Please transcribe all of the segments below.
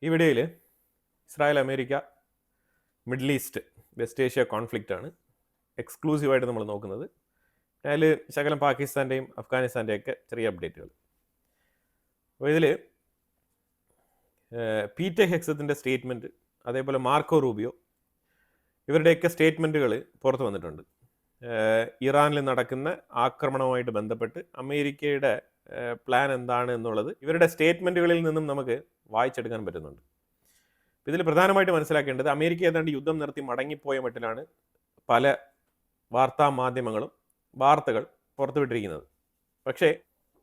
ഈ വീഡിയോയിൽ Israel America middle east west Asia conflict ആണ് എക്സ്ക്ലൂസീവായിട്ട് നമ്മൾ നോക്കുന്നത്. അതിൽ ശകലം പാകിസ്ഥാൻ്റെയും അഫ്ഗാനിസ്ഥാൻ്റെയൊക്കെ ചെറിയ അപ്ഡേറ്റുകൾ. അപ്പോൾ ഇതിൽ പീറ്റർ ഹെക്സത്തിൻ്റെ സ്റ്റേറ്റ്മെൻറ്റ്, അതേപോലെ മാർക്കോ റൂബിയോ, ഇവരുടെയൊക്കെ സ്റ്റേറ്റ്മെൻറ്റുകൾ പുറത്തു വന്നിട്ടുണ്ട്. ഇറാനിൽ നടക്കുന്ന ആക്രമണവുമായിട്ട് ബന്ധപ്പെട്ട് അമേരിക്കയുടെ പ്ലാൻ എന്താണ് എന്നുള്ളത് ഇവരുടെ സ്റ്റേറ്റ്മെൻറ്റുകളിൽ നിന്നും നമുക്ക് വായിച്ചെടുക്കാൻ പറ്റുന്നുണ്ട്. ഇതിൽ പ്രധാനമായിട്ട് മനസ്സിലാക്കേണ്ടത്, അമേരിക്ക ഏതാണ്ട് യുദ്ധം നിർത്തി മടങ്ങിപ്പോയ മട്ടിലാണ് പല വാർത്താ മാധ്യമങ്ങളും വാർത്തകൾ പുറത്തുവിട്ടിരിക്കുന്നത്.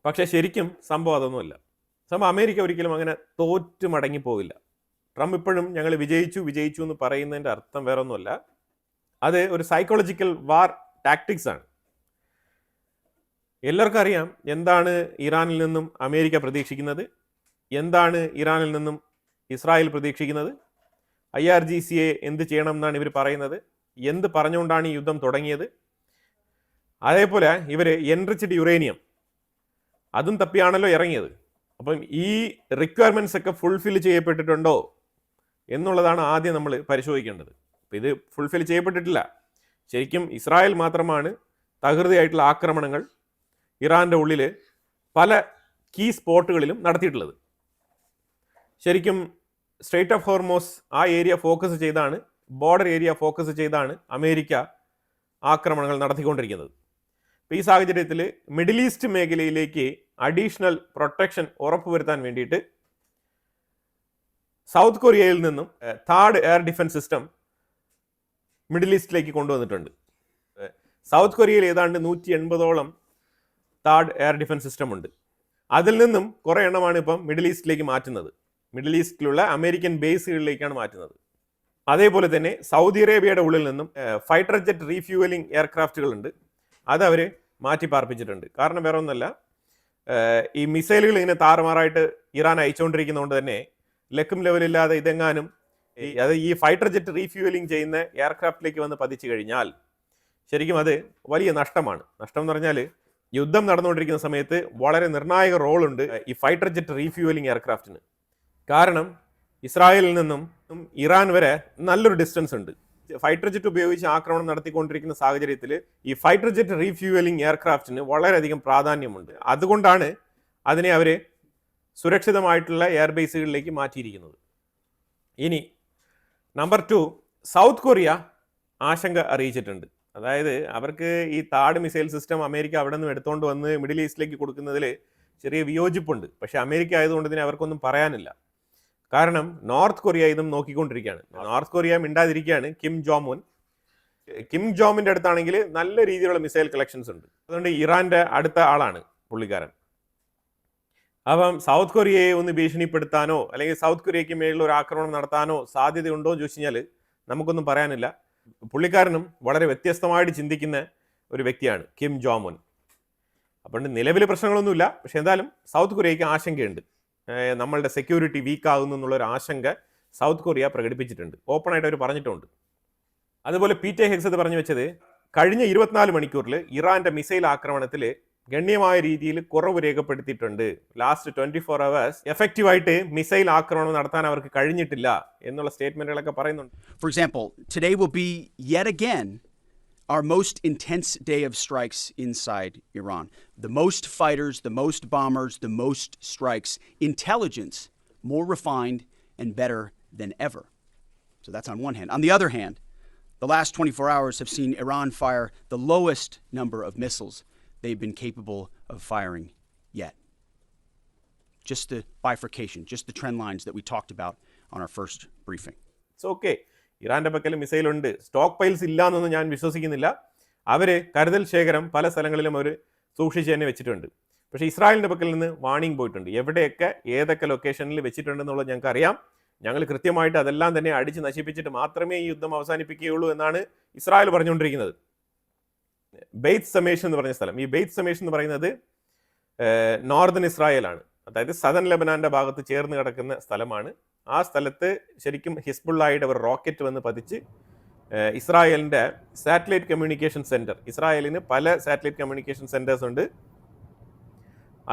പക്ഷേ ശരിക്കും സംഭവം അതൊന്നുമല്ല. അമേരിക്ക ഒരിക്കലും അങ്ങനെ തോറ്റ് മടങ്ങിപ്പോകില്ല. ട്രംപ് ഇപ്പോഴും ഞങ്ങൾ വിജയിച്ചു എന്ന് പറയുന്നതിൻ്റെ അർത്ഥം വേറെ ഒന്നുമല്ല, അത് ഒരു സൈക്കോളജിക്കൽ വാർ ടാക്ടിക്സ് ആണ്. എല്ലാവർക്കും അറിയാം എന്താണ് ഇറാനിൽ നിന്നും അമേരിക്ക പ്രതീക്ഷിക്കുന്നത്, എന്താണ് ഇറാനിൽ നിന്നും ഇസ്രായേൽ പ്രതീക്ഷിക്കുന്നത്, IRGCയെ എന്ത് ചെയ്യണം എന്നാണ് ഇവർ പറയുന്നത്, എന്ത് പറഞ്ഞുകൊണ്ടാണ് ഈ യുദ്ധം തുടങ്ങിയത്. അതേപോലെ ഇവർ എൻറിച്ച്ഡ് യുറേനിയം അതും തപ്പിയാണല്ലോ ഇറങ്ങിയത്. അപ്പം ഈ റിക്വയർമെൻറ്റ്സ് ഒക്കെ ഫുൾഫിൽ ചെയ്യപ്പെട്ടിട്ടുണ്ടോ എന്നുള്ളതാണ് ആദ്യം നമ്മൾ പരിശോധിക്കേണ്ടത്. അപ്പം ഇത് ഫുൾഫിൽ ചെയ്യപ്പെട്ടിട്ടില്ല. ശരിക്കും ഇസ്രായേൽ മാത്രമാണ് തകൃതിയായിട്ടുള്ള ആക്രമണങ്ങൾ ഇറാൻ്റെ ഉള്ളിൽ പല കീ സ്പോട്ടുകളിലും നടത്തിയിട്ടുള്ളത്. ശരിക്കും സ്ട്രെയ്റ്റ് ഓഫ് ഹോർമോസ് ആ ഏരിയ ഫോക്കസ് ചെയ്താണ്, ബോർഡർ ഏരിയ ഫോക്കസ് ചെയ്താണ് അമേരിക്ക ആക്രമണങ്ങൾ നടത്തിക്കൊണ്ടിരിക്കുന്നത്. അപ്പോൾ ഈ സാഹചര്യത്തിൽ മിഡിൽ ഈസ്റ്റ് മേഖലയിലേക്ക് അഡീഷണൽ പ്രൊട്ടക്ഷൻ ഉറപ്പുവരുത്താൻ വേണ്ടിയിട്ട് സൗത്ത് കൊറിയയിൽ നിന്നും THAAD air defence system middle ഈസ്റ്റിലേക്ക് കൊണ്ടുവന്നിട്ടുണ്ട്. സൗത്ത് കൊറിയയിൽ ഏതാണ്ട് 180ഓളം തേർഡ് എയർ ഡിഫൻസ് സിസ്റ്റം ഉണ്ട്. അതിൽ നിന്നും കുറേ എണ്ണമാണ് ഇപ്പം മിഡിൽ ഈസ്റ്റിലേക്ക് മാറ്റുന്നത്. മിഡിൽ ഈസ്റ്റിലുള്ള അമേരിക്കൻ ബേസുകളിലേക്കാണ് മാറ്റുന്നത്. അതേപോലെ തന്നെ സൗദി അറേബ്യയുടെ ഉള്ളിൽ നിന്നും ഫൈറ്റർ ജെറ്റ് റീഫ്യൂവലിംഗ് എയർക്രാഫ്റ്റുകളുണ്ട്, അത് അവർ മാറ്റി പാർപ്പിച്ചിട്ടുണ്ട്. കാരണം വേറെ ഒന്നല്ല, ഈ മിസൈലുകൾ ഇങ്ങനെ താറുമാറായിട്ട് ഇറാൻ അയച്ചുകൊണ്ടിരിക്കുന്നതുകൊണ്ട് തന്നെ ലക്കും ലെവലില്ലാതെ ഇതെങ്ങാനും ഈ ഫൈറ്റർ ജെറ്റ് റീഫ്യൂവലിംഗ് ചെയ്യുന്ന എയർക്രാഫ്റ്റിലേക്ക് വന്ന് പതിച്ചു കഴിഞ്ഞാൽ ശരിക്കും അത് വലിയ നഷ്ടമാണ്. നഷ്ടം എന്ന് പറഞ്ഞാൽ യുദ്ധം നടന്നുകൊണ്ടിരിക്കുന്ന സമയത്ത് വളരെ നിർണായക റോളുണ്ട് ഈ ഫൈറ്റർ ജെറ്റ് റീഫ്യൂവലിംഗ് എയർക്രാഫ്റ്റിന്. കാരണം ഇസ്രായേലിൽ നിന്നും ഇറാൻ വരെ നല്ലൊരു ഡിസ്റ്റൻസ് ഉണ്ട്. ഫൈറ്റർ ജെറ്റ് ഉപയോഗിച്ച് ആക്രമണം നടത്തിക്കൊണ്ടിരിക്കുന്ന സാഹചര്യത്തിൽ ഈ ഫൈറ്റർ ജെറ്റ് റീഫ്യൂവലിംഗ് എയർക്രാഫ്റ്റിന് വളരെയധികം പ്രാധാന്യമുണ്ട്. അതുകൊണ്ടാണ് അതിനെ അവർ സുരക്ഷിതമായിട്ടുള്ള എയർബേസുകളിലേക്ക് മാറ്റിയിരിക്കുന്നത്. ഇനി നമ്പർ 2, സൗത്ത് കൊറിയ ആശങ്ക അറിയിച്ചിട്ടുണ്ട്. അതായത് അവർക്ക് ഈ താഡ് മിസൈൽ സിസ്റ്റം അമേരിക്ക അവിടെ നിന്നും എടുത്തുകൊണ്ട് വന്ന് മിഡിൽ ഈസ്റ്റിലേക്ക് കൊടുക്കുന്നതിൽ ചെറിയ വിയോജിപ്പുണ്ട്. പക്ഷേ അമേരിക്ക ആയതുകൊണ്ട് തന്നെ അവർക്കൊന്നും പറയാനില്ല. കാരണം നോർത്ത് കൊറിയ ഇതും നോക്കിക്കൊണ്ടിരിക്കുകയാണ്. നോർത്ത് കൊറിയ മിണ്ടാതിരിക്കുകയാണ്. കിം ജോമിൻ്റെ അടുത്താണെങ്കിൽ നല്ല രീതിയിലുള്ള മിസൈൽ കളക്ഷൻസ് ഉണ്ട്. അതുകൊണ്ട് ഇറാൻ്റെ അടുത്ത ആളാണ് പുള്ളിക്കാരൻ. അപ്പം സൗത്ത് കൊറിയയെ ഒന്ന് ഭീഷണിപ്പെടുത്താനോ അല്ലെങ്കിൽ സൗത്ത് കൊറിയയ്ക്ക് മേലുള്ള ഒരു ആക്രമണം നടത്താനോ സാധ്യതയുണ്ടോ എന്ന് ചോദിച്ചു കഴിഞ്ഞാൽ നമുക്കൊന്നും പറയാനില്ല. പുള്ളിക്കാരനും വളരെ വ്യത്യസ്തമായിട്ട് ചിന്തിക്കുന്ന ഒരു വ്യക്തിയാണ് കിം ജോങ് ഉൻ. അപ്പോൾ നിലവിലെ പ്രശ്നങ്ങളൊന്നുമില്ല, പക്ഷെ എന്തായാലും സൗത്ത് കൊറിയയ്ക്ക് ആശങ്കയുണ്ട്. നമ്മളുടെ സെക്യൂരിറ്റി വീക്കാകുന്നു എന്നുള്ളൊരു ആശങ്ക സൗത്ത് കൊറിയ പ്രകടിപ്പിച്ചിട്ടുണ്ട്, ഓപ്പണായിട്ട് അവർ പറഞ്ഞിട്ടുണ്ട്. അതുപോലെ പീറ്റർ ഹെക്സത്ത് പറഞ്ഞു വെച്ചത്, കഴിഞ്ഞ 24 മണിക്കൂറിൽ ഇറാൻ്റെ മിസൈൽ ആക്രമണത്തിൽ ഗണ്യമായ രീതിയിൽ കുറവ് രേഖപ്പെടുത്തിയിട്ടുണ്ട്. ലാസ്റ്റ് 24 hours എഫക്റ്റീവായിട്ട് മിസൈൽ ആക്രമണം നടത്താൻ അവർക്ക് കഴിഞ്ഞിട്ടില്ല എന്നുള്ള സ്റ്റേറ്റ്മെന്റുകളൊക്കെ പറയുന്നുണ്ട്. For example, today will be yet again our most intense day of strikes inside Iran. The most fighters, the most bombers, the most strikes. Intelligence more refined and better than ever. So that's on one hand. On the other hand, the last 24 hours have seen Iran fire the lowest number of missiles they've been capable of firing yet. Just the bifurcation, just the trend lines that we talked about on our first briefing. It's okay. ഇറാൻ്റെ പക്കൽ മിസൈലുണ്ട്, stock piles ഇല്ല എന്നൊന്നും ഞാൻ വിശ്വസിക്കുന്നില്ല. അവർ കരുതൽ ശേഖരം പല സ്ഥലങ്ങളിലും അവർ സൂക്ഷിച്ച് തന്നെ വെച്ചിട്ടുണ്ട്. പക്ഷേ ഇസ്രായേലിൻ്റെ പക്കൽ നിന്ന് വാണിംഗ് പോയിട്ടുണ്ട്. എവിടെയൊക്കെ ഏതൊക്കെ ലൊക്കേഷനിൽ വെച്ചിട്ടുണ്ടെന്നുള്ളത് ഞങ്ങൾക്ക് അറിയാം. ഞങ്ങൾ കൃത്യമായിട്ട് അതെല്ലാം തന്നെ അടിച്ച് നശിപ്പിച്ചിട്ട് മാത്രമേ ഈ യുദ്ധം അവസാനിപ്പിക്കുകയുള്ളൂ എന്നാണ് ഇസ്രായേൽ പറഞ്ഞുകൊണ്ടിരിക്കുന്നത്. ബെയ്ത്ത് സമേഷ് എന്ന് പറഞ്ഞ സ്ഥലം, ഈ ബെയ്ത്ത് സമേഷ് എന്ന് പറയുന്നത് നോർത്തേൺ ഇസ്രായേലാണ്. അതായത് സദൻ ലെബനാൻ്റെ ഭാഗത്ത് ചേർന്ന് കിടക്കുന്ന സ്ഥലമാണ്. ആ സ്ഥലത്ത് ശരിക്കും ഹിസ്ബുള്ളായിട്ട് അവർ റോക്കറ്റ് വന്ന് പതിച്ച് ഇസ്രായേലിൻ്റെ സാറ്റലൈറ്റ് കമ്മ്യൂണിക്കേഷൻ സെൻറ്റർ, ഇസ്രായേലിന് പല സാറ്റലൈറ്റ് കമ്മ്യൂണിക്കേഷൻ സെൻറ്റേഴ്സ് ഉണ്ട്,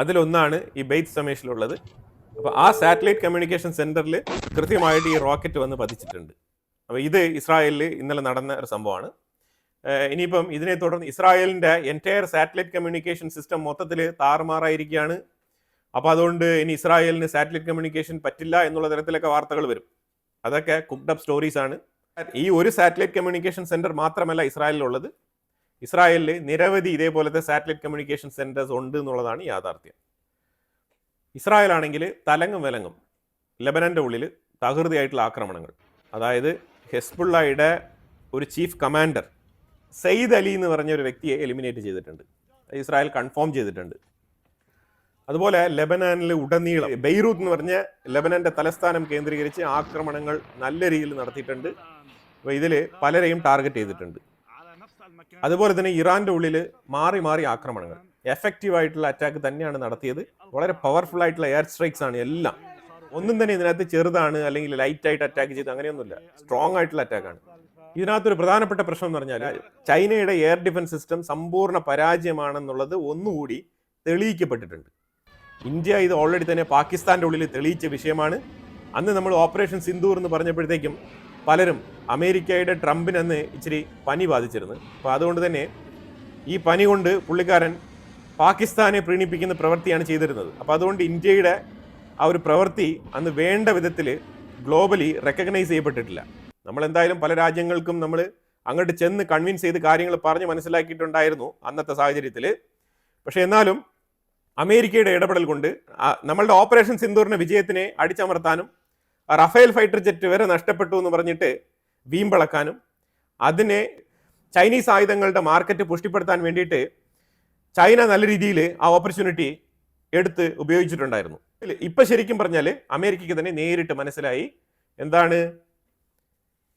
അതിലൊന്നാണ് ഈ ബെയ്ത്ത് സമേഷിലുള്ളത്. അപ്പോൾ ആ സാറ്റലൈറ്റ് കമ്മ്യൂണിക്കേഷൻ സെൻറ്ററിൽ കൃത്യമായിട്ട് ഈ റോക്കറ്റ് വന്ന് പതിച്ചിട്ടുണ്ട്. അപ്പോൾ ഇത് ഇസ്രായേലിൽ ഇന്നലെ നടന്ന ഒരു സംഭവമാണ്. ഇനിയിപ്പം ഇതിനെ തുടർന്ന് ഇസ്രായേലിൻ്റെ എൻറ്റയർ സാറ്റലൈറ്റ് കമ്മ്യൂണിക്കേഷൻ സിസ്റ്റം മൊത്തത്തിൽ താറുമാറായിരിക്കുകയാണ്. അപ്പോൾ അതുകൊണ്ട് ഇനി ഇസ്രായേലിന് സാറ്റലൈറ്റ് കമ്മ്യൂണിക്കേഷൻ പറ്റില്ല എന്നുള്ള തരത്തിലൊക്കെ വാർത്തകൾ വരും. അതൊക്കെ കുക്ക്ഡ് അപ്പ് സ്റ്റോറീസ് ആണ്. ഈ ഒരു സാറ്റലൈറ്റ് കമ്മ്യൂണിക്കേഷൻ സെൻറ്റർ മാത്രമല്ല ഇസ്രായേലിലുള്ളത്. ഇസ്രായേലിൽ നിരവധി ഇതേപോലത്തെ സാറ്റലൈറ്റ് കമ്മ്യൂണിക്കേഷൻ സെൻറ്റേഴ്സ് ഉണ്ട് എന്നുള്ളതാണ് യാഥാർത്ഥ്യം. ഇസ്രായേൽ ആണെങ്കിൽ തലങ്ങും വിലങ്ങും ലെബനൻ്റെ ഉള്ളിൽ തകൃതിയായിട്ടുള്ള ആക്രമണങ്ങൾ, അതായത് ഹെസ്ബുള്ളയുടെ ഒരു ചീഫ് കമാൻഡർ സയ്യിദ് അലി എന്ന് പറഞ്ഞ ഒരു വ്യക്തിയെ എലിമിനേറ്റ് ചെയ്തിട്ടുണ്ട്. ഇസ്രായേൽ കൺഫേം ചെയ്തിട്ടുണ്ട്. അതുപോലെ ലെബനാനിൽ ഉടനീളം ബെയ്റൂത്ത് എന്ന് പറഞ്ഞ ലെബനൻ്റെ തലസ്ഥാനം കേന്ദ്രീകരിച്ച് ആക്രമണങ്ങൾ നല്ല രീതിയിൽ നടത്തിയിട്ടുണ്ട്. അപ്പോൾ ഇതിൽ പലരെയും ടാർഗറ്റ് ചെയ്തിട്ടുണ്ട്. അതുപോലെ തന്നെ ഇറാൻ്റെ ഉള്ളിൽ മാറി മാറി ആക്രമണങ്ങൾ, എഫക്റ്റീവായിട്ടുള്ള അറ്റാക്ക് തന്നെയാണ് നടത്തിയത്. വളരെ പവർഫുൾ ആയിട്ടുള്ള എയർ സ്ട്രൈക്സ് ആണ് എല്ലാം. ഒന്നും തന്നെ ഇതിനകത്ത് ചെറുതാണ് അല്ലെങ്കിൽ ലൈറ്റായിട്ട് അറ്റാക്ക് ചെയ്ത് അങ്ങനെയൊന്നുമില്ല, സ്ട്രോങ് ആയിട്ടുള്ള അറ്റാക്കാണ്. ഇതിനകത്തൊരു പ്രധാനപ്പെട്ട പ്രശ്നം എന്ന് പറഞ്ഞാൽ ചൈനയുടെ എയർ ഡിഫൻസ് സിസ്റ്റം സമ്പൂർണ്ണ പരാജയമാണെന്നുള്ളത് ഒന്നുകൂടി തെളിയിക്കപ്പെട്ടിട്ടുണ്ട്. ഇന്ത്യ ഇത് ഓൾറെഡി തന്നെ പാകിസ്ഥാൻ്റെ ഉള്ളിൽ തെളിയിച്ച വിഷയമാണ്. അന്ന് നമ്മൾ ഓപ്പറേഷൻ സിന്ദൂർ എന്ന് പറഞ്ഞപ്പോഴത്തേക്കും പലരും അമേരിക്കയുടെ ട്രംപിനന്ന് ഇച്ചിരി പനി ബാധിച്ചിരുന്നു. അപ്പോൾ അതുകൊണ്ട് തന്നെ ഈ പനി കൊണ്ട് പുള്ളിക്കാരൻ പാകിസ്ഥാനെ പ്രീണിപ്പിക്കുന്ന പ്രവൃത്തിയാണ് ചെയ്തിരുന്നത്. അപ്പോൾ അതുകൊണ്ട് ഇന്ത്യയുടെ ആ ഒരു പ്രവൃത്തി അന്ന് വേണ്ട വിധത്തിൽ ഗ്ലോബലി റെക്കഗ്നൈസ് ചെയ്യപ്പെട്ടിട്ടില്ല. നമ്മളെന്തായാലും പല രാജ്യങ്ങൾക്കും നമ്മൾ അങ്ങോട്ട് ചെന്ന് കൺവിൻസ് ചെയ്ത് കാര്യങ്ങൾ പറഞ്ഞ് മനസ്സിലാക്കിയിട്ടുണ്ടായിരുന്നു അന്നത്തെ സാഹചര്യത്തിൽ. പക്ഷേ എന്നാലും അമേരിക്കയുടെ ഇടപെടൽ കൊണ്ട് നമ്മളുടെ ഓപ്പറേഷൻ സിന്ദൂറിൻ്റെ വിജയത്തിനെ അടിച്ചമർത്താനും റഫേൽ ഫൈറ്റർ ജെറ്റ് വരെ നഷ്ടപ്പെട്ടു എന്ന് പറഞ്ഞിട്ട് വീമ്പിളക്കാനും അതിനെ ചൈനീസ് ആയുധങ്ങളുടെ മാർക്കറ്റ് പുഷ്ടിപ്പെടുത്താൻ വേണ്ടിയിട്ട് ചൈന നല്ല രീതിയിൽ ആ ഓപ്പർച്യൂണിറ്റി എടുത്ത് ഉപയോഗിച്ചിട്ടുണ്ടായിരുന്നു. ഇപ്പം ശരിക്കും പറഞ്ഞാൽ അമേരിക്കയ്ക്ക് തന്നെ നേരിട്ട് മനസ്സിലായി എന്താണ്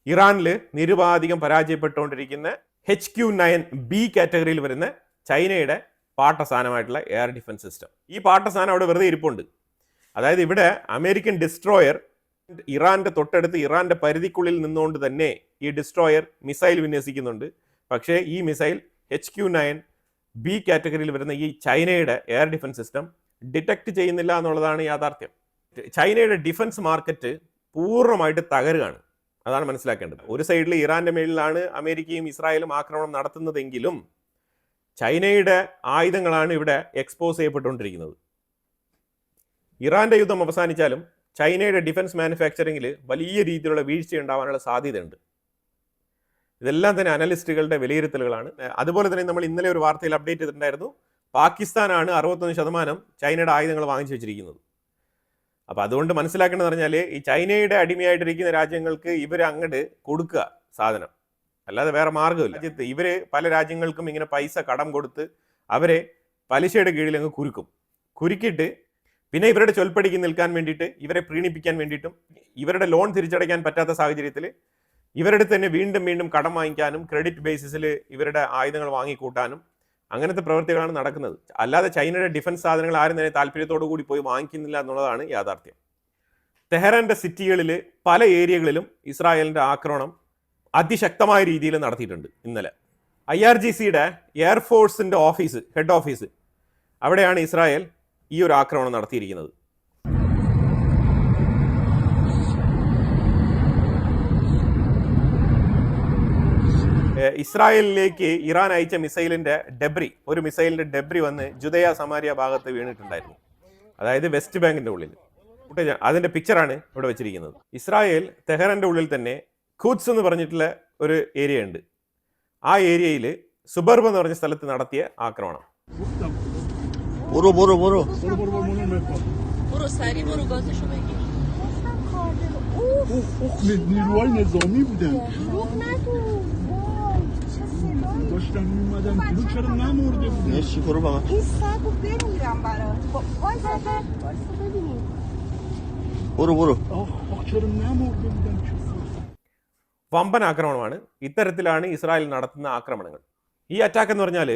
ഇറാനിൽ നിരുപാധികം പരാജയപ്പെട്ടുകൊണ്ടിരിക്കുന്ന HQ-9B കാറ്റഗറിയിൽ വരുന്ന ചൈനയുടെ പാട്ടസാനമായിട്ടുള്ള എയർ ഡിഫൻസ് സിസ്റ്റം. ഈ പാട്ടസാനം അവിടെ വെറുതെ ഇരിപ്പുണ്ട്. അതായത് ഇവിടെ അമേരിക്കൻ ഡിസ്ട്രോയർ ഇറാന്റെ തൊട്ടടുത്ത് ഇറാന്റെ പരിധിക്കുള്ളിൽ നിന്നുകൊണ്ട് തന്നെ ഈ ഡിസ്ട്രോയർ മിസൈൽ വിന്യസിക്കുന്നുണ്ട്. പക്ഷേ ഈ മിസൈൽ HQ-9B കാറ്റഗറിയിൽ വരുന്ന ഈ ചൈനയുടെ എയർ ഡിഫൻസ് സിസ്റ്റം ഡിറ്റക്ട് ചെയ്യുന്നില്ല എന്നുള്ളതാണ് യാഥാർത്ഥ്യം. ചൈനയുടെ ഡിഫൻസ് മാർക്കറ്റ് പൂർണ്ണമായിട്ട് തകരുകയാണ്. അതാണ് മനസ്സിലാക്കേണ്ടത്. ഒരു സൈഡിൽ ഇറാന്റെ മേളിലാണ് അമേരിക്കയും ഇസ്രായേലും ആക്രമണം നടത്തുന്നതെങ്കിലും ചൈനയുടെ ആയുധങ്ങളാണ് ഇവിടെ എക്സ്പോസ് ചെയ്യപ്പെട്ടുകൊണ്ടിരിക്കുന്നത്. ഇറാന്റെ യുദ്ധം അവസാനിച്ചാലും ചൈനയുടെ ഡിഫൻസ് മാനുഫാക്ചറിങ്ങിൽ വലിയ രീതിയിലുള്ള വീഴ്ച ഉണ്ടാവാനുള്ള സാധ്യതയുണ്ട്. ഇതെല്ലാം തന്നെ അനലിസ്റ്റുകളുടെ വിലയിരുത്തലുകളാണ്. അതുപോലെ തന്നെ നമ്മൾ ഇന്നലെ ഒരു വാർത്തയിൽ അപ്ഡേറ്റ് ചെയ്തിട്ടുണ്ടായിരുന്നു, പാകിസ്ഥാനാണ് 61% ചൈനയുടെ ആയുധങ്ങൾ വാങ്ങിച്ചു വെച്ചിരിക്കുന്നത്. അപ്പോൾ അതുകൊണ്ട് മനസ്സിലാക്കേണ്ടത് പറഞ്ഞാൽ ഈ ചൈനയുടെ അടിമയായിട്ടിരിക്കുന്ന രാജ്യങ്ങൾക്ക് ഇവർ അങ്ങോട്ട് കൊടുക്കുക സാധനം, അല്ലാതെ വേറെ മാർഗ്ഗമില്ല. രാജ്യത്ത് ഇവർ പല രാജ്യങ്ങൾക്കും ഇങ്ങനെ പൈസ കടം കൊടുത്ത് അവരെ പലിശയുടെ കീഴിൽ അങ്ങ് കുരുക്കിയിട്ട് പിന്നെ ഇവരുടെ ചൊൽപ്പടിക്ക് നിൽക്കാൻ വേണ്ടിയിട്ട്, ഇവരെ പ്രീണിപ്പിക്കാൻ വേണ്ടിയിട്ടും, ഇവരുടെ ലോൺ തിരിച്ചടയ്ക്കാൻ പറ്റാത്ത സാഹചര്യത്തിൽ ഇവരുടെ തന്നെ വീണ്ടും വീണ്ടും കടം വാങ്ങിക്കാനും ക്രെഡിറ്റ് ബേസിസിൽ ഇവരുടെ ആയുധങ്ങൾ വാങ്ങിക്കൂട്ടാനും അങ്ങനത്തെ പ്രവൃത്തികളാണ് നടക്കുന്നത്. അല്ലാതെ ചൈനയുടെ ഡിഫൻസ് സാധനങ്ങൾ ആരും തന്നെ താല്പര്യത്തോടു കൂടി പോയി വാങ്ങിക്കുന്നില്ല എന്നുള്ളതാണ് യാഥാർത്ഥ്യം. തെഹ്റാന്റെ സിറ്റികളിൽ പല ഏരിയകളിലും ഇസ്രായേലിൻ്റെ ആക്രമണം അതിശക്തമായ രീതിയിൽ നടത്തിയിട്ടുണ്ട്. ഇന്നലെ IRGCയുടെ എയർഫോഴ്സിൻ്റെ ഹെഡ് ഓഫീസ് അവിടെയാണ് ഇസ്രായേൽ ഈ ഒരു ആക്രമണം നടത്തിയിരിക്കുന്നത്. ഇസ്രായേലിലേക്ക് ഇറാൻ അയച്ച ഒരു മിസൈലിന്റെ ഡെബ്രി വന്ന് ജുദയ സമാരിയ ഭാഗത്ത് വീണിട്ടുണ്ടായിരുന്നു. അതായത് വെസ്റ്റ് ബാങ്കിന്റെ ഉള്ളിൽ. അതിന്റെ പിക്ചറാണ് ഇവിടെ വെച്ചിരിക്കുന്നത്. ഇസ്രായേൽ തെഹ്റാന്റെ ഉള്ളിൽ തന്നെ ഖുദ്സ് എന്ന് പറഞ്ഞിട്ടുള്ള ഒരു ഏരിയ ഉണ്ട്. ആ ഏരിയയിൽ സുബർബ് എന്ന് പറഞ്ഞ സ്ഥലത്ത് നടത്തിയ ആക്രമണം. داشتم میومدم جلو چرا نمرده بودی؟ نشی برو بابا این سگو بمیرم برات وایسا ببینیم برو چرا نمرده بودم വമ്പൻ ആക്രമണമാണ്. ഇത്തരത്തിലാണ് ഇസ്രായേൽ നടത്തുന്ന ആക്രമണങ്ങൾ. ഈ അറ്റാക്ക് എന്ന് പറഞ്ഞാൽ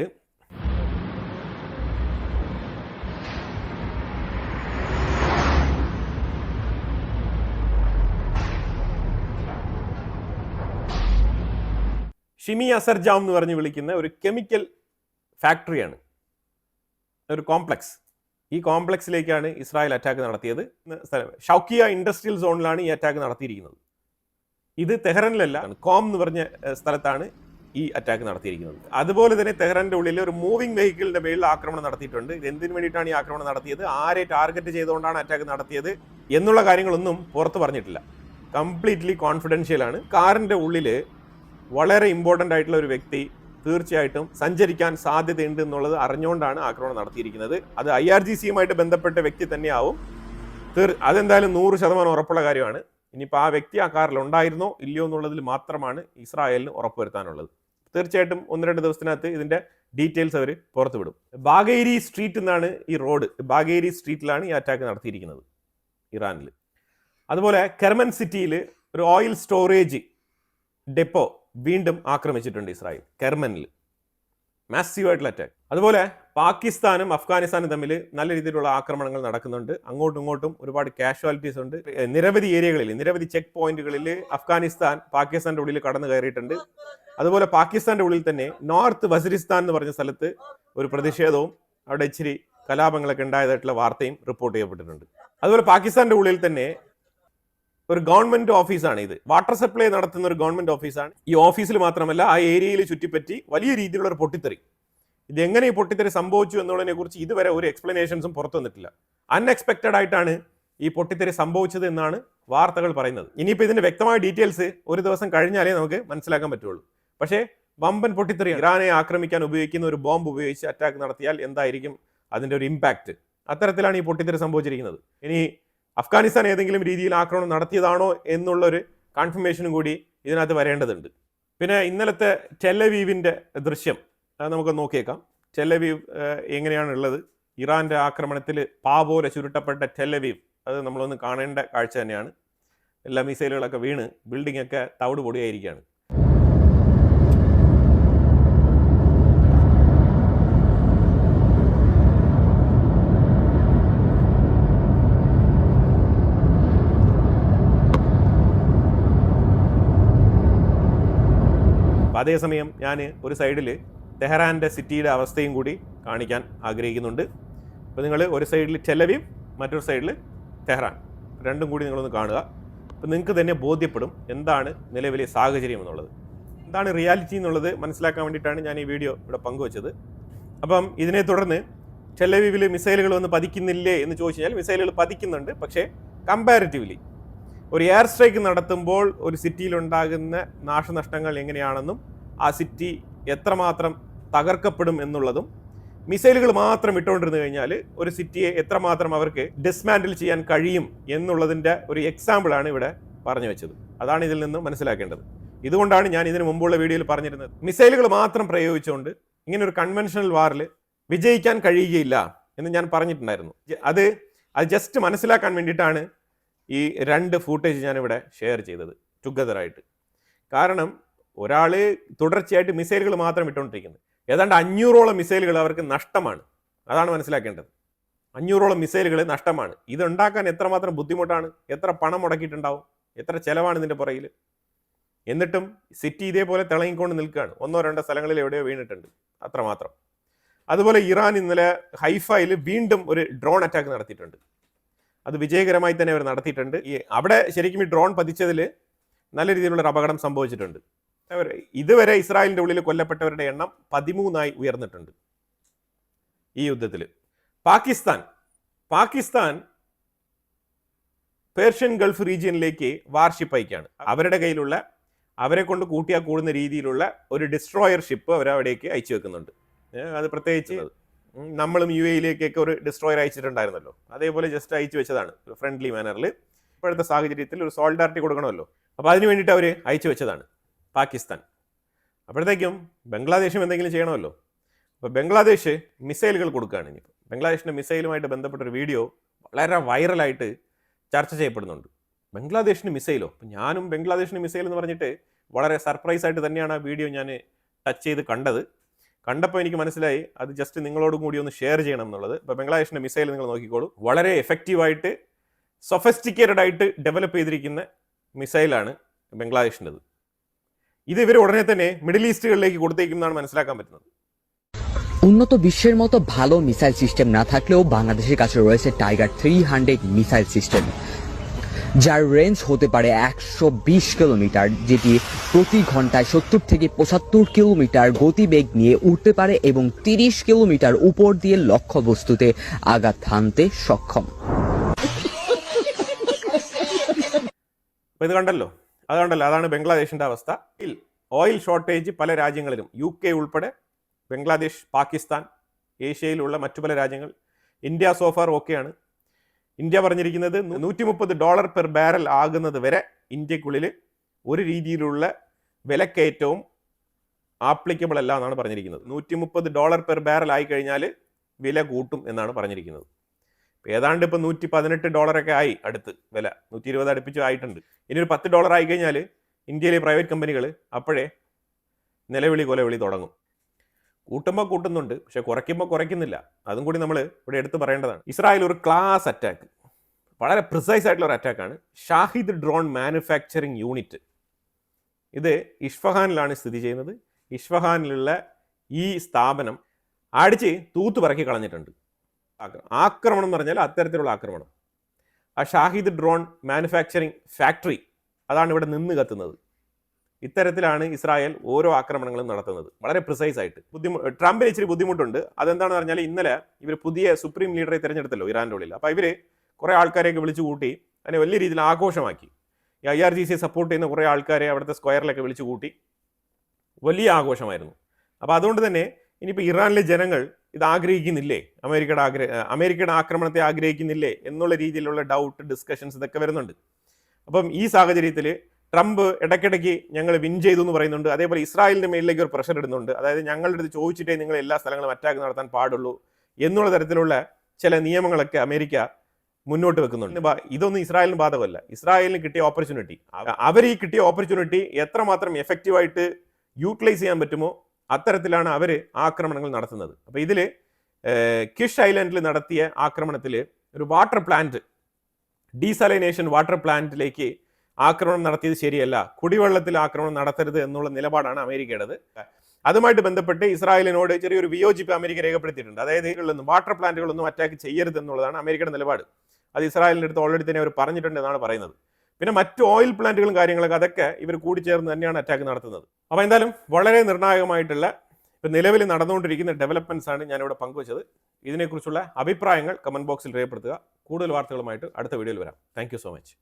ഷിമി അസർജാം എന്ന് പറഞ്ഞ് വിളിക്കുന്ന ഒരു കെമിക്കൽ ഫാക്ടറിയാണ്, ഒരു കോംപ്ലക്സ്. ഈ കോംപ്ലക്സിലേക്കാണ് ഇസ്രായേൽ അറ്റാക്ക് നടത്തിയത്. ഷൗക്കിയ ഇൻഡസ്ട്രിയൽ സോണിലാണ് ഈ അറ്റാക്ക് നടത്തിയിരിക്കുന്നത്. ഇത് തെഹ്റാനിലല്ല, കോം എന്ന് പറഞ്ഞ സ്ഥലത്താണ് ഈ അറ്റാക്ക് നടത്തിയിരിക്കുന്നത്. അതുപോലെ തന്നെ തെഹ്റാന്റെ ഉള്ളിൽ ഒരു മൂവിംഗ് വെഹിക്കിളിന്റെ മേളിൽ ആക്രമണം നടത്തിയിട്ടുണ്ട്. ഇത് എന്തിനു വേണ്ടിയിട്ടാണ് ഈ ആക്രമണം നടത്തിയത്, ആരെ ടാർഗറ്റ് ചെയ്തുകൊണ്ടാണ് അറ്റാക്ക് നടത്തിയത് എന്നുള്ള കാര്യങ്ങളൊന്നും പുറത്ത് പറഞ്ഞിട്ടില്ല. കംപ്ലീറ്റ്ലി കോൺഫിഡൻഷ്യൽ ആണ്. കാറിന്റെ ഉള്ളിൽ വളരെ ഇമ്പോർട്ടൻ്റ് ആയിട്ടുള്ള ഒരു വ്യക്തി തീർച്ചയായിട്ടും സഞ്ചരിക്കാൻ സാധ്യതയുണ്ട് എന്നുള്ളത് അറിഞ്ഞുകൊണ്ടാണ് ആക്രമണം നടത്തിയിരിക്കുന്നത്. അത് IRGCയുമായിട്ട് ബന്ധപ്പെട്ട വ്യക്തി തന്നെയാവും. അതെന്തായാലും 100% ഉറപ്പുള്ള കാര്യമാണ്. ഇനിയിപ്പോൾ ആ വ്യക്തി ആ കാറിൽ ഉണ്ടായിരുന്നോ ഇല്ലയോ എന്നുള്ളതിൽ മാത്രമാണ് ഇസ്രായേലിന് ഉറപ്പുവരുത്താനുള്ളത്. തീർച്ചയായിട്ടും 1-2 ദിവസത്തിനകത്ത് ഇതിൻ്റെ ഡീറ്റെയിൽസ് അവർ പുറത്തുവിടും. ബാഗേരി സ്ട്രീറ്റ് എന്നാണ് ഈ റോഡ്. ബാഗേരി സ്ട്രീറ്റിലാണ് ഈ അറ്റാക്ക് നടത്തിയിരിക്കുന്നത് ഇറാനിൽ. അതുപോലെ കെർമൻ സിറ്റിയിൽ ഒരു ഓയിൽ സ്റ്റോറേജ് ഡെപ്പോ വീണ്ടും ആക്രമിച്ചിട്ടുണ്ട് ഇസ്രായേൽ, കെർമനിൽ. മാസീവായിട്ടുള്ള അറ്റാക്ക്. അതുപോലെ പാകിസ്ഥാനും അഫ്ഗാനിസ്ഥാനും തമ്മിൽ നല്ല രീതിയിലുള്ള ആക്രമണങ്ങൾ നടക്കുന്നുണ്ട്. അങ്ങോട്ടും ഇങ്ങോട്ടും ഒരുപാട് കാഷ്വാലിറ്റീസ് ഉണ്ട്. നിരവധി ഏരിയകളിൽ, നിരവധി ചെക്ക് പോയിന്റുകളിൽ അഫ്ഗാനിസ്ഥാൻ പാകിസ്ഥാന്റെ ഉള്ളിൽ കടന്നു കയറിയിട്ടുണ്ട്. അതുപോലെ പാകിസ്ഥാന്റെ ഉള്ളിൽ തന്നെ നോർത്ത് വസിരിസ്ഥാൻ എന്ന് പറഞ്ഞ സ്ഥലത്ത് ഒരു പ്രതിഷേധവും അവിടെ ഇച്ചിരി കലാപങ്ങളൊക്കെ ഉണ്ടായതായിട്ടുള്ള വാർത്തയും റിപ്പോർട്ട് ചെയ്യപ്പെട്ടിട്ടുണ്ട്. അതുപോലെ പാകിസ്ഥാന്റെ ഉള്ളിൽ തന്നെ ഒരു ഗവൺമെന്റ് ഓഫീസാണ് ഇത്. വാട്ടർ സപ്ലൈ നടത്തുന്ന ഒരു ഗവൺമെന്റ് ഓഫീസാണ്. ഈ ഓഫീസിൽ മാത്രമല്ല ആ ഏരിയയിൽ ചുറ്റിപ്പറ്റി വലിയ രീതിയിലുള്ള ഒരു പൊട്ടിത്തെറി. ഇത് എങ്ങനെ ഈ പൊട്ടിത്തെറി സംഭവിച്ചു എന്നുള്ളതിനെ കുറിച്ച് ഇതുവരെ ഒരു എക്സ്പ്ലനേഷൻസും പുറത്തു വന്നിട്ടില്ല. അൺഎക്സ്പെക്റ്റഡ് ആയിട്ടാണ് ഈ പൊട്ടിത്തെറി സംഭവിച്ചത് എന്നാണ് വാർത്തകൾ പറയുന്നത്. ഇനിയിപ്പോൾ ഇതിന്റെ വ്യക്തമായ ഡീറ്റെയിൽസ് ഒരു ദിവസം കഴിഞ്ഞാലേ നമുക്ക് മനസ്സിലാക്കാൻ പറ്റുള്ളൂ. പക്ഷേ വമ്പൻ പൊട്ടിത്തെറി, ഇറാനെ ആക്രമിക്കാൻ ഉപയോഗിക്കുന്ന ഒരു ബോംബ് ഉപയോഗിച്ച് അറ്റാക്ക് നടത്തിയാൽ എന്തായിരിക്കും അതിന്റെ ഒരു ഇമ്പാക്റ്റ്, അത്തരത്തിലാണ് ഈ പൊട്ടിത്തെറി സംഭവിച്ചിരിക്കുന്നത്. ഇനി അഫ്ഗാനിസ്ഥാൻ ഏതെങ്കിലും രീതിയിൽ ആക്രമണം നടത്തിയതാണോ എന്നുള്ളൊരു കൺഫർമേഷനും കൂടി ഇതിനകത്ത് വരേണ്ടതുണ്ട്. പിന്നെ ഇന്നലത്തെ ടെലവീവിൻ്റെ ദൃശ്യം നമുക്ക് നോക്കിയേക്കാം. ടെലവീവ് എങ്ങനെയാണുള്ളത്, ഇറാൻ്റെ ആക്രമണത്തിൽ പോലെ ചുരുട്ടപ്പെട്ട ടെലവീവ്, അത് നമ്മളൊന്ന് കാണേണ്ട കാഴ്ച തന്നെയാണ്. എല്ലാ മിസൈലുകളൊക്കെ വീണ് ബിൽഡിംഗ് ഒക്കെ തവിട് പൊടിയായിരിക്കുകയാണ്. അതേസമയം ഞാൻ ഒരു സൈഡിൽ തെഹ്റാൻ്റെ സിറ്റിയുടെ അവസ്ഥയും കൂടി കാണിക്കാൻ ആഗ്രഹിക്കുന്നുണ്ട്. അപ്പോൾ നിങ്ങൾ ഒരു സൈഡിൽ ടെലവീവ്, മറ്റൊരു സൈഡിൽ തെഹ്റാൻ, രണ്ടും കൂടി നിങ്ങളൊന്ന് കാണുക. അപ്പോൾ നിങ്ങൾക്ക് തന്നെ ബോധ്യപ്പെടും എന്താണ് നിലവിലെ സാഹചര്യം എന്നുള്ളത്, എന്താണ് റിയാലിറ്റി എന്നുള്ളത് മനസ്സിലാക്കാൻ വേണ്ടിയിട്ടാണ് ഞാൻ ഈ വീഡിയോ ഇവിടെ പങ്കുവച്ചത്. അപ്പം ഇതിനെ തുടർന്ന് ടെലവീവിൽ മിസൈലുകൾ വന്ന് പതിക്കുന്നില്ലേ എന്ന് ചോദിച്ചു കഴിഞ്ഞാൽ മിസൈലുകൾ പതിക്കുന്നുണ്ട്. പക്ഷേ കമ്പാരിറ്റീവ്ലി ഒരു എയർ സ്ട്രൈക്ക് നടത്തുമ്പോൾ ഒരു സിറ്റിയിലുണ്ടാകുന്ന നാശനഷ്ടങ്ങൾ എങ്ങനെയാണെന്നും ആ സിറ്റി എത്രമാത്രം തകർക്കപ്പെടും എന്നുള്ളതും, മിസൈലുകൾ മാത്രം ഇട്ടുകൊണ്ടിരുന്നു കഴിഞ്ഞാൽ ഒരു സിറ്റിയെ എത്രമാത്രം അവർക്ക് ഡിസ്മാൻഡിൽ ചെയ്യാൻ കഴിയും എന്നുള്ളതിൻ്റെ ഒരു എക്സാമ്പിളാണ് ഇവിടെ പറഞ്ഞു വെച്ചത്. അതാണ് ഇതിൽ നിന്ന് മനസ്സിലാക്കേണ്ടത്. ഇതുകൊണ്ടാണ് ഞാൻ ഇതിന് മുമ്പുള്ള വീഡിയോയിൽ പറഞ്ഞിരുന്നത്, മിസൈലുകൾ മാത്രം പ്രയോഗിച്ചുകൊണ്ട് ഇങ്ങനെ ഒരു കൺവെൻഷണൽ വാറിൽ വിജയിക്കാൻ കഴിയുകയില്ല എന്ന് ഞാൻ പറഞ്ഞിട്ടുണ്ടായിരുന്നു. അത് ജസ്റ്റ് മനസ്സിലാക്കാൻ വേണ്ടിയിട്ടാണ് ഈ 2 ഫൂട്ടേജ് ഞാനിവിടെ ഷെയർ ചെയ്തത് ടുഗദറായിട്ട്. കാരണം ഒരാൾ തുടർച്ചയായിട്ട് മിസൈലുകൾ മാത്രം ഇട്ടുകൊണ്ടിരിക്കുന്നത്, ഏതാണ്ട് 500ഓളം മിസൈലുകൾ അവർക്ക് നഷ്ടമാണ്. അതാണ് മനസ്സിലാക്കേണ്ടത്. 500ഓളം മിസൈലുകൾ നഷ്ടമാണ്. ഇതുണ്ടാക്കാൻ എത്രമാത്രം ബുദ്ധിമുട്ടാണ്, എത്ര പണം മുടക്കിയിട്ടുണ്ടാവും, എത്ര ചിലവാണ് ഇതിൻ്റെ പുറകിൽ. എന്നിട്ടും സിറ്റി ഇതേപോലെ തിളങ്ങിക്കൊണ്ട് നിൽക്കുകയാണ്. 1-2 സ്ഥലങ്ങളിൽ എവിടെയോ വീണിട്ടുണ്ട്, അത്രമാത്രം. അതുപോലെ ഇറാൻ ഇന്നലെ ഹൈഫയിൽ വീണ്ടും ഒരു ഡ്രോൺ അറ്റാക്ക് നടത്തിയിട്ടുണ്ട്. അത് വിജയകരമായി തന്നെ അവർ നടത്തിയിട്ടുണ്ട്. അവിടെ ശരിക്കും ഈ ഡ്രോൺ പതിച്ചതിൽ നല്ല രീതിയിലുള്ള അപകടം സംഭവിച്ചിട്ടുണ്ട്. ഇതുവരെ ഇസ്രായേലിൻ്റെ ഉള്ളിൽ കൊല്ലപ്പെട്ടവരുടെ എണ്ണം 13ആയി ഉയർന്നിട്ടുണ്ട് ഈ യുദ്ധത്തിൽ. പാകിസ്ഥാൻ പേർഷ്യൻ ഗൾഫ് റീജിയനിലേക്ക് വാർഷിപ്പ് അയക്കുകയാണ്. അവരുടെ കയ്യിലുള്ള, അവരെ കൊണ്ട് കൂട്ടിയാൽ കൂടുന്ന രീതിയിലുള്ള ഒരു ഡിസ്ട്രോയർ ഷിപ്പ് അവരവിടേക്ക് അയച്ചു വെക്കുന്നുണ്ട്. അത് പ്രത്യേകിച്ച് നമ്മളും UAE-യിലേക്കൊക്കെ ഒരു ഡിസ്ട്രോയർ അയച്ചിട്ടുണ്ടായിരുന്നല്ലോ, അതേപോലെ ജസ്റ്റ് അയച്ചു വെച്ചതാണ് ഒരു ഫ്രണ്ട്ലി മാനറിൽ. ഇപ്പോഴത്തെ സാഹചര്യത്തിൽ ഒരു സോളിഡാരിറ്റി കൊടുക്കണമല്ലോ, അപ്പോൾ അതിന് വേണ്ടിയിട്ട് അവർ അയച്ചു വെച്ചതാണ് പാകിസ്ഥാൻ. അപ്പോഴത്തേക്കും ബംഗ്ലാദേശും എന്തെങ്കിലും ചെയ്യണമല്ലോ. അപ്പോൾ ബംഗ്ലാദേശ് മിസൈലുകൾ കൊടുക്കുകയാണ്. ഇനിയിപ്പോൾ ബംഗ്ലാദേശിൻ്റെ മിസൈലുമായിട്ട് ബന്ധപ്പെട്ടൊരു വീഡിയോ വളരെ വൈറലായിട്ട് ചർച്ച ചെയ്യപ്പെടുന്നുണ്ട്. ബംഗ്ലാദേശിന് മിസൈലോ? അപ്പോൾ ഞാനും ബംഗ്ലാദേശിന് മിസൈൽ എന്ന് പറഞ്ഞിട്ട് വളരെ സർപ്രൈസ് ആയിട്ട് തന്നെയാണ് ആ വീഡിയോ ഞാൻ ടച്ച് ചെയ്ത് കണ്ടപ്പോൾ എനിക്ക് മനസ്സിലായി അത് ജസ്റ്റ് നിങ്ങളോടും കൂടി ഒന്ന് ഷെയർ ചെയ്യണം എന്നുള്ളത്. ഇപ്പോൾ ബംഗ്ലാദേശിൻ്റെ മിസൈൽ നിങ്ങൾ നോക്കിക്കോളൂ. വളരെ എഫക്റ്റീവായിട്ട് സൊഫിസ്റ്റിക്കേറ്റഡ് ആയിട്ട് ഡെവലപ്പ് ചെയ്തിരിക്കുന്ന മിസൈലാണ് ബംഗ്ലാദേശിൻ്റെത്. ഇത് ഇവർ ഉടനെ തന്നെ മിഡിൽ ഈസ്റ്റുകളിലേക്ക് കൊടുത്തേക്കും എന്നാണ് മനസ്സിലാക്കാൻ പറ്റുന്നത്. উন্নত বিশ্বের মতো ভালো মিসাইল সিস্টেম না থাকলেও বাংলাদেশের কাছে রয়েছে টাইগার 300 মিসাইল সিস্টেম, যার রেঞ্জ হতে পারে 120 কিলোমিটার, যেটি প্রতি ঘন্টায় 70 থেকে 75 কিলোমিটার গতিবেগ নিয়ে উঠতে পারে এবং 30 কিলোমিটার উপর দিয়ে লক্ষ্যবস্তুতে আঘাত হানতে সক্ষম। അപ്പോൾ ഇത് കണ്ടല്ലോ, അതാണ് ബംഗ്ലാദേശിൻ്റെ അവസ്ഥ. ഓയിൽ ഷോർട്ടേജ് പല രാജ്യങ്ങളിലും, UK ഉൾപ്പെടെ, ബംഗ്ലാദേശ്, പാകിസ്ഥാൻ, ഏഷ്യയിലുള്ള മറ്റു പല രാജ്യങ്ങൾ, ഇന്ത്യ സോഫാർ ഓക്കെയാണ്. ഇന്ത്യ പറഞ്ഞിരിക്കുന്നത് $130 പെർ ബാരൽ ആകുന്നത് വരെ ഇന്ത്യക്കുള്ളിൽ ഒരു രീതിയിലുള്ള വിലക്കയറ്റവും ആപ്ലിക്കബിൾ അല്ല എന്നാണ് പറഞ്ഞിരിക്കുന്നത്. $130 പെർ ബാരൽ ആയി കഴിഞ്ഞാൽ വില കൂട്ടും എന്നാണ് പറഞ്ഞിരിക്കുന്നത്. ഏതാണ്ട് ഇപ്പോൾ $118 ആയി അടുത്ത് വില, 120 അടുപ്പിച്ച് ആയിട്ടുണ്ട്. ഇനി ഒരു $10 ആയി കഴിഞ്ഞാൽ ഇന്ത്യയിലെ പ്രൈവറ്റ് കമ്പനികൾ അപ്പോഴേ നിലവിളി കൊലവിളി തുടങ്ങും. കൂട്ടുമ്പോൾ കൂട്ടുന്നുണ്ട്, പക്ഷെ കുറയ്ക്കുമ്പോൾ കുറയ്ക്കുന്നില്ല. അതും കൂടി നമ്മൾ ഇവിടെ എടുത്ത് പറയേണ്ടതാണ്. ഇസ്രായേൽ ഒരു ക്ലാസ് അറ്റാക്ക്, വളരെ പ്രിസൈസ് ആയിട്ടുള്ള ഒരു അറ്റാക്കാണ്. ഷാഹിദ് ഡ്രോൺ മാനുഫാക്ചറിങ് യൂണിറ്റ്, ഇത് ഇഷ്ഫഹാനിലാണ് സ്ഥിതി ചെയ്യുന്നത്. ഇഷ്ഫഹാനിലുള്ള ഈ സ്ഥാപനം അടിച്ച് തൂത്ത് പറക്കി കളഞ്ഞിട്ടുണ്ട്. ആക്രമണം എന്ന് പറഞ്ഞാൽ അത്തരത്തിലുള്ള ആക്രമണം. ആ ഷാഹിദ് ഡ്രോൺ മാനുഫാക്ചറിങ് ഫാക്ടറി അതാണ് ഇവിടെ നിന്ന് കത്തുന്നത്. ഇത്തരത്തിലാണ് ഇസ്രായേൽ ഓരോ ആക്രമണങ്ങളും നടത്തുന്നത്, വളരെ പ്രിസൈസ് ആയിട്ട്. ട്രംപിന് ഇച്ചിരി ബുദ്ധിമുട്ടുണ്ട്. അതെന്താണെന്ന് പറഞ്ഞാൽ ഇന്നലെ ഇവർ പുതിയ സുപ്രീം ലീഡറെ തിരഞ്ഞെടുത്തല്ലോ ഇറാൻ്റെ ഉള്ളിൽ. അപ്പോൾ ഇവർ കുറേ ആൾക്കാരെയൊക്കെ വിളിച്ചു കൂട്ടി അതിനെ വലിയ രീതിയിൽ ആഘോഷമാക്കി. ഈ IRGC സപ്പോർട്ട് ചെയ്യുന്ന കുറേ ആൾക്കാരെ അവിടുത്തെ സ്ക്വയറിലൊക്കെ വിളിച്ചു കൂട്ടി വലിയ ആഘോഷമായിരുന്നു. അപ്പോൾ അതുകൊണ്ട് തന്നെ ഇനിയിപ്പോൾ ഇറാനിലെ ജനങ്ങൾ ഇത് ആഗ്രഹിക്കുന്നില്ലേ, അമേരിക്കയുടെ ആക്രമണത്തെ ആഗ്രഹിക്കുന്നില്ലേ എന്നുള്ള രീതിയിലുള്ള ഡൗട്ട്, ഡിസ്കഷൻസ് ഇതൊക്കെ വരുന്നുണ്ട്. അപ്പം ഈ സാഹചര്യത്തിൽ ട്രംപ് ഇടയ്ക്കിടയ്ക്ക് ഞങ്ങൾ വിൻ ചെയ്തു എന്ന് പറയുന്നുണ്ട്. അതേപോലെ ഇസ്രായേലിൻ്റെ മേലിലേക്ക് ഒരു പ്രഷർ ഇടുന്നുണ്ട്. അതായത് ഞങ്ങളുടെ അടുത്ത് ചോദിച്ചിട്ടേ നിങ്ങൾ എല്ലാ സ്ഥലങ്ങളും അറ്റാക്ക് നടത്താൻ പാടുള്ളൂ എന്നുള്ള തരത്തിലുള്ള ചില നിയമങ്ങളൊക്കെ അമേരിക്ക മുന്നോട്ട് വെക്കുന്നുണ്ട്. ഇതൊന്നും ഇസ്രായേലിന് ബാധകമല്ല. ഇസ്രായേലിന് കിട്ടിയ ഓപ്പർച്യൂണിറ്റി, അവർ ഈ കിട്ടിയ ഓപ്പർച്യൂണിറ്റി എത്രമാത്രം എഫക്റ്റീവായിട്ട് യൂട്ടിലൈസ് ചെയ്യാൻ പറ്റുമോ അത്തരത്തിലാണ് അവർ ആക്രമണങ്ങൾ നടത്തുന്നത്. അപ്പോൾ ഇതിൽ കിഷ് ഐലൻഡിൽ നടത്തിയ ആക്രമണത്തിൽ ഒരു വാട്ടർ പ്ലാന്റ്, ഡീസലൈനേഷൻ വാട്ടർ പ്ലാന്റിലേക്ക് ആക്രമണം നടത്തിയത് ശരിയല്ല, കുടിവെള്ളത്തിൽ ആക്രമണം നടത്തരുത് എന്നുള്ള നിലപാടാണ് അമേരിക്കയുടേത്. അതുമായിട്ട് ബന്ധപ്പെട്ട് ഇസ്രായേലിനോട് ചെറിയൊരു വിയോജിപ്പ് അമേരിക്ക രേഖപ്പെടുത്തിയിട്ടുണ്ട്. അതായത് ഇതിലൊന്നും വാട്ടർ പ്ലാന്റുകളൊന്നും അറ്റാക്ക് ചെയ്യരുത് എന്നുള്ളതാണ് അമേരിക്കയുടെ നിലപാട്. അത് ഇസ്രായേലിൻ്റെ അടുത്ത് ഓൾറെഡി തന്നെ അവർ പറഞ്ഞിട്ടുണ്ട് എന്നാണ് പറയുന്നത്. പിന്നെ മറ്റു ഓയിൽ പ്ലാന്റുകളും കാര്യങ്ങളൊക്കെ അതൊക്കെ ഇവർ കൂടിച്ചേർന്ന് തന്നെയാണ് അറ്റാക്ക് നടത്തുന്നത്. അപ്പോൾ എന്തായാലും വളരെ നിർണായകമായിട്ടുള്ള ഇപ്പം നിലവിൽ നടന്നുകൊണ്ടിരിക്കുന്ന ഡെവലപ്മെൻറ്റ്സ് ആണ് ഞാനിവിടെ പങ്കുവച്ചത്. ഇതിനെക്കുറിച്ചുള്ള അഭിപ്രായങ്ങൾ കമൻറ്റ് ബോക്സിൽ രേഖപ്പെടുത്തുക. കൂടുതൽ വാർത്തകളുമായിട്ട് അടുത്ത വീഡിയോയിൽ വരാം. Thank you so much.